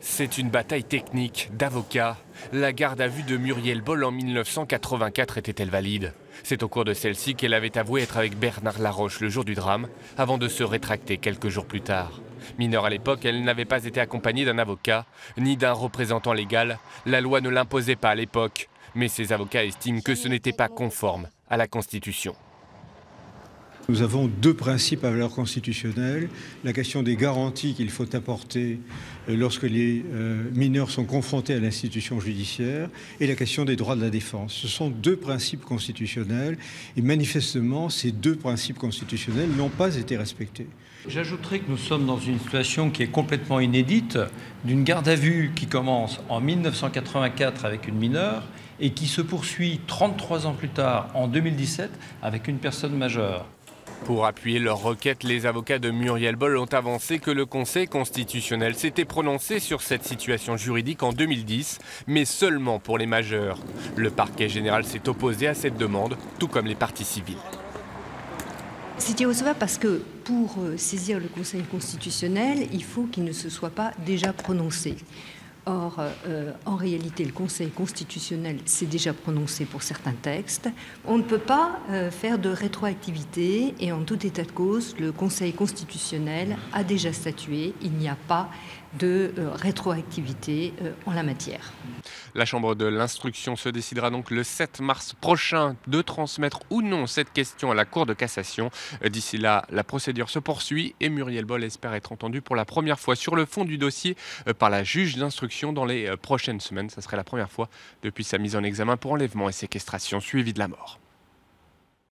C'est une bataille technique d'avocats. La garde à vue de Muriel Boll en 1984 était-elle valide? C'est au cours de celle-ci qu'elle avait avoué être avec Bernard Laroche le jour du drame, avant de se rétracter quelques jours plus tard. Mineure à l'époque, elle n'avait pas été accompagnée d'un avocat, ni d'un représentant légal. La loi ne l'imposait pas à l'époque, mais ses avocats estiment que ce n'était pas conforme à la Constitution. Nous avons deux principes à valeur constitutionnelle. La question des garanties qu'il faut apporter lorsque les mineurs sont confrontés à l'institution judiciaire et la question des droits de la défense. Ce sont deux principes constitutionnels et manifestement, ces deux principes constitutionnels n'ont pas été respectés. J'ajouterai que nous sommes dans une situation qui est complètement inédite, d'une garde à vue qui commence en 1984 avec une mineure et qui se poursuit 33 ans plus tard, en 2017, avec une personne majeure. Pour appuyer leur requête, les avocats de Muriel Boll ont avancé que le Conseil constitutionnel s'était prononcé sur cette situation juridique en 2010, mais seulement pour les majeurs. Le parquet général s'est opposé à cette demande, tout comme les parties civiles. C'est irrecevable parce que pour saisir le Conseil constitutionnel, il faut qu'il ne se soit pas déjà prononcé. Or, en réalité, le Conseil constitutionnel s'est déjà prononcé pour certains textes. On ne peut pas faire de rétroactivité et en tout état de cause, le Conseil constitutionnel a déjà statué. Il n'y a pas de rétroactivité en la matière. La Chambre de l'instruction se décidera donc le 7 mars prochain de transmettre ou non cette question à la Cour de cassation. D'ici là, la procédure se poursuit et Muriel Boll espère être entendue pour la première fois sur le fond du dossier par la juge d'instruction dans les prochaines semaines. Ça serait la première fois depuis sa mise en examen pour enlèvement et séquestration suivie de la mort.